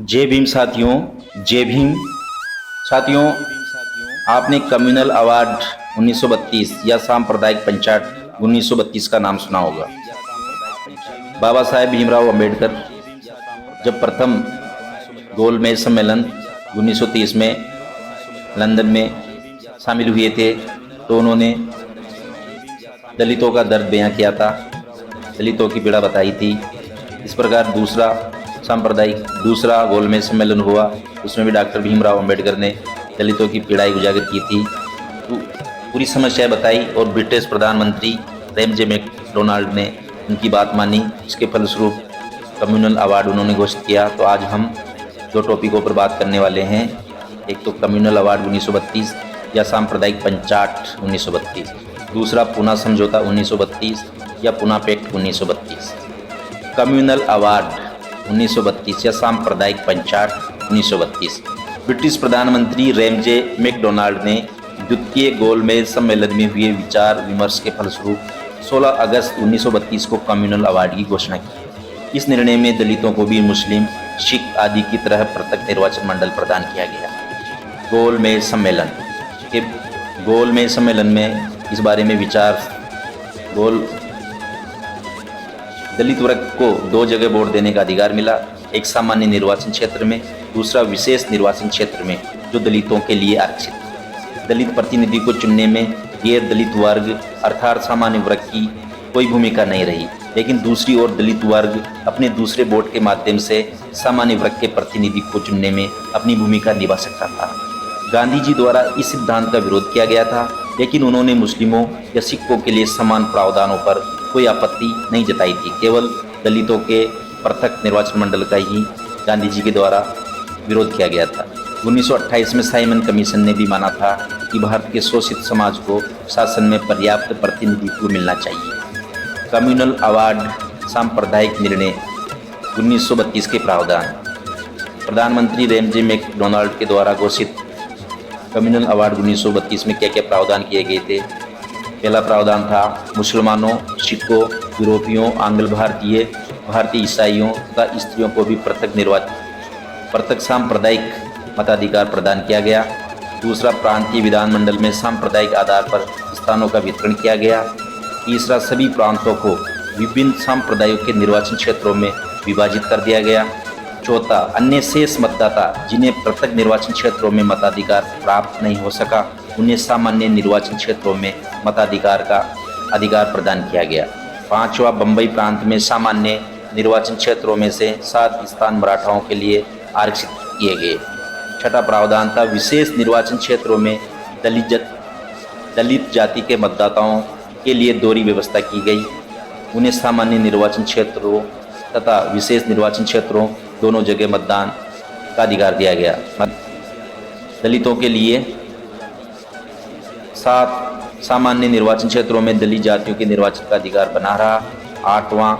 जय भीम साथियों। जय भीम साथियों। आपने कम्युनल अवार्ड 1932 या सांप्रदायिक पंचायत 1932 का नाम सुना होगा। बाबा साहेब भीमराव अंबेडकर जब प्रथम गोलमेज सम्मेलन 1930 में लंदन में शामिल हुए थे तो उन्होंने दलितों का दर्द बयां किया था, दलितों की पीड़ा बताई थी। इस प्रकार दूसरा गोलमेज सम्मेलन हुआ, उसमें भी डॉक्टर भीमराव अंबेडकर ने दलितों की पीड़ाई उजागर की थी, तो पूरी समस्या बताई और ब्रिटिश प्रधानमंत्री रैमजे मैकडोनाल्ड ने उनकी बात मानी। इसके फलस्वरूप कम्युनल अवार्ड उन्होंने घोषित किया। तो आज हम दो टॉपिकों पर बात करने वाले हैं, एक तो कम्युनल अवार्ड 1932 या सांप्रदायिक पंचायत 1932, दूसरा पूना समझौता 1932 या पूना पैक्ट 1932। कम्युनल अवार्ड 1932 या सांप्रदायिक पंचायत 1932 ब्रिटिश प्रधानमंत्री रैमजे मैकडोनाल्ड ने द्वितीय गोलमेज सम्मेलन में हुए विचार विमर्श के फलस्वरूप 16 अगस्त 1932 को कम्युनल अवार्ड की घोषणा की। इस निर्णय में दलितों को भी मुस्लिम, सिख आदि की तरह पृथक निर्वाचन मंडल प्रदान किया गया। गोलमेज सम्मेलन में इस बारे में विचार दलित वर्ग को 2 जगह वोट देने का अधिकार मिला, एक सामान्य निर्वाचन क्षेत्र में, दूसरा विशेष निर्वाचन क्षेत्र में जो दलितों के लिए आरक्षित। दलित प्रतिनिधि को चुनने में गैर दलित वर्ग अर्थात सामान्य वर्ग की कोई भूमिका नहीं रही, लेकिन दूसरी ओर दलित वर्ग अपने दूसरे वोट के माध्यम से सामान्य वर्ग के प्रतिनिधि को चुनने में अपनी भूमिका निभा सकता था। गांधी जी द्वारा इस सिद्धांत का विरोध किया गया था, लेकिन उन्होंने मुस्लिमों या सिखों के लिए समान प्रावधानों पर कोई आपत्ति नहीं जताई थी। केवल दलितों के पृथक निर्वाचन मंडल का ही गांधी जी के द्वारा विरोध किया गया था। 1928 में साइमन कमीशन ने भी माना था कि भारत के शोषित समाज को शासन में पर्याप्त प्रतिनिधित्व मिलना चाहिए। कम्युनल अवार्ड सांप्रदायिक निर्णय 1932 के प्रावधान। प्रधानमंत्री रैमजे मैकडोनाल्ड के द्वारा घोषित कम्युनल अवार्ड 1932 में क्या क्या प्रावधान किए गए थे। पहला प्रावधान था मुसलमानों, सिखों, यूरोपियों, आंग्ल भारतीय, भारतीय ईसाइयों तथा स्त्रियों को भी पृथक सांप्रदायिक मताधिकार प्रदान किया गया। दूसरा, प्रांतीय विधानमंडल में सांप्रदायिक आधार पर स्थानों का वितरण किया गया। तीसरा, सभी प्रांतों को विभिन्न सांप्रदायों के निर्वाचन क्षेत्रों में विभाजित कर दिया गया। चौथा, अन्य शेष मतदाता जिन्हें पृथक निर्वाचन क्षेत्रों में मताधिकार प्राप्त नहीं हो सका उन्हें सामान्य निर्वाचन क्षेत्रों में मताधिकार का अधिकार प्रदान किया गया। पांचवा, बम्बई प्रांत में सामान्य निर्वाचन क्षेत्रों में से 7 स्थान मराठाओं के लिए आरक्षित किए गए। छठा प्रावधान था विशेष निर्वाचन क्षेत्रों में दलित जाति के मतदाताओं के लिए दोहरी व्यवस्था की गई। उन्हें सामान्य निर्वाचन क्षेत्रों तथा विशेष निर्वाचन क्षेत्रों दोनों जगह मतदान का अधिकार दिया गया। दलितों के लिए 7 सामान्य निर्वाचन क्षेत्रों में दलित जातियों के निर्वाचन का अधिकार बना रहा। 8वां,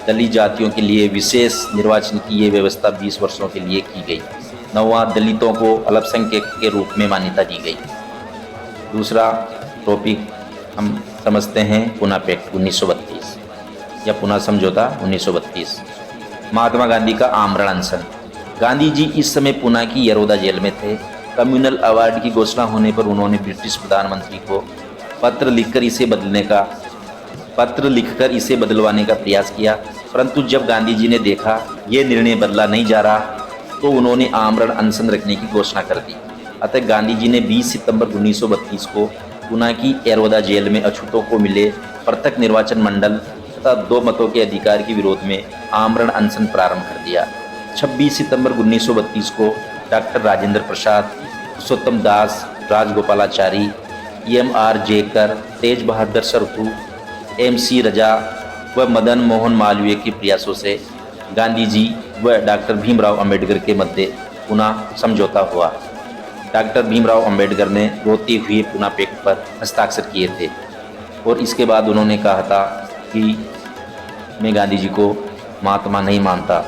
दलित जातियों के लिए विशेष निर्वाचन की ये व्यवस्था 20 वर्षों के लिए की गई। 9वां, दलितों को अल्पसंख्यक के रूप में मान्यता दी गई। दूसरा टॉपिक हम समझते हैं पूना पैक्ट 1932 या पूना समझौता 1932। महात्मा गांधी का आमरण अनशन। गांधी जी इस समय पूना की यरोदा जेल में थे। कम्युनल अवार्ड की घोषणा होने पर उन्होंने ब्रिटिश प्रधानमंत्री को पत्र लिखकर इसे बदलवाने का प्रयास किया, परंतु जब गांधी जी ने देखा ये निर्णय बदला नहीं जा रहा तो उन्होंने आमरण अनशन रखने की घोषणा कर दी। अतः गांधी जी ने 20 सितंबर 1932 को पूना की यरोदा जेल में अछूतों को मिले पृथक निर्वाचन मंडल तथा 2 मतों के अधिकार के विरोध में आमरण अनशन प्रारंभ कर दिया। 26 सितंबर 1932 को डॉक्टर राजेंद्र प्रसाद, पुरुषोत्तम दास, राजगोपालाचारी, EMR जेकर, तेज बहादुर सरकू, MC रजा व मदन मोहन मालवीय के प्रयासों से गांधी जी व डॉक्टर भीमराव अंबेडकर के मध्य पूना समझौता हुआ। डॉक्टर भीमराव अंबेडकर ने रोते हुए पूना पैक्ट पर हस्ताक्षर किए थे और इसके बाद उन्होंने कहा था कि मैं गांधी जी को महात्मा नहीं मानता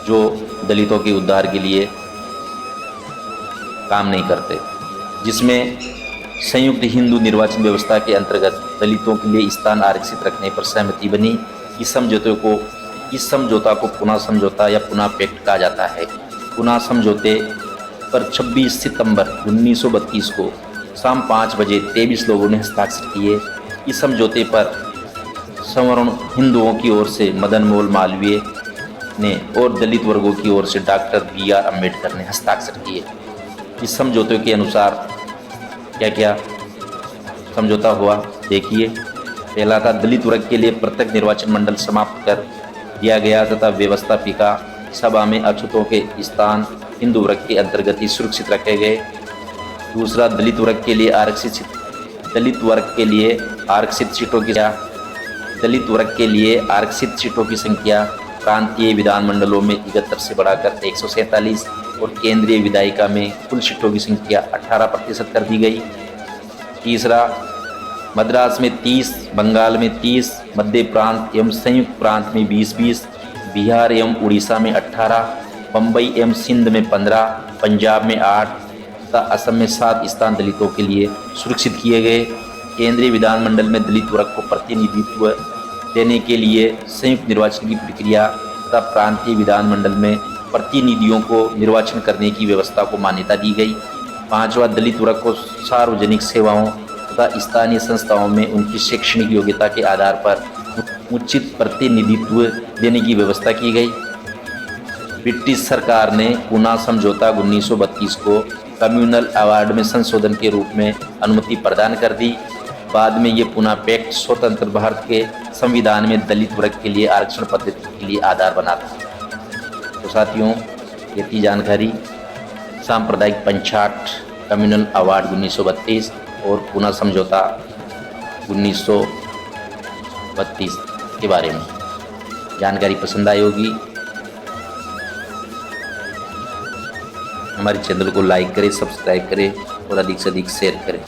जो दलितों के उद्धार के लिए काम नहीं करते, जिसमें संयुक्त हिंदू निर्वाचन व्यवस्था के अंतर्गत दलितों के लिए स्थान आरक्षित रखने पर सहमति बनी। इस समझौता को पूना समझौता या पूना पैक्ट कहा जाता है। पुनः समझौते पर 26 सितंबर 1932 को शाम 5 बजे 23 लोगों ने हस्ताक्षर किए। इस समझौते पर सवर्ण हिंदुओं की ओर से मदन मोहन मालवीय ने और दलित वर्गों की ओर से डॉक्टर BR अम्बेडकर ने हस्ताक्षर किए। इस समझौते के अनुसार क्या क्या समझौता हुआ देखिए। पहला था, दलित वर्ग के लिए प्रत्येक निर्वाचन मंडल समाप्त कर दिया गया तथा व्यवस्थापिका सभा में अछूतों के स्थान हिंदू वर्ग के अंतर्गत ही सुरक्षित रखे गए। दूसरा, दलित वर्ग के लिए आरक्षित सीटों की संख्या प्रांतीय विधानमंडलों में 71 से बढ़ाकर 147 और केंद्रीय विधायिका में कुल सीटों की संख्या 18% कर दी गई। तीसरा, मद्रास में 30, बंगाल में 30, मध्य प्रांत एवं संयुक्त प्रांत में 20-20, बिहार एवं उड़ीसा में 18, बम्बई एवं सिंध में 15, पंजाब में 8 तथा असम में 7 स्थान दलितों के लिए सुरक्षित किए गए। केंद्रीय विधानमंडल में दलित वर्ग को प्रतिनिधित्व देने के लिए संयुक्त निर्वाचन की प्रक्रिया तथा प्रांतीय विधानमंडल में प्रतिनिधियों को निर्वाचन करने की व्यवस्था को मान्यता दी गई। पांचवा, दलित वर्ग को सार्वजनिक सेवाओं तथा स्थानीय संस्थाओं में उनकी शैक्षणिक योग्यता के आधार पर उचित प्रतिनिधित्व देने की व्यवस्था की गई। ब्रिटिश सरकार ने पुनः समझौता 1932 को कम्युनल अवार्ड में संशोधन के रूप में अनुमति प्रदान कर दी। बाद में ये पुनः पैक्ट स्वतंत्र भारत के संविधान में दलित वर्ग के लिए आरक्षण पद्धति के लिए आधार बना था। तो साथियों, ये थी जानकारी सांप्रदायिक पंचाट कम्युनल अवार्ड 1932 और पुनः समझौता 1932 के बारे में। जानकारी पसंद आई होगी, हमारे चैनल को लाइक करें, सब्सक्राइब करें और अधिक से अधिक शेयर करें।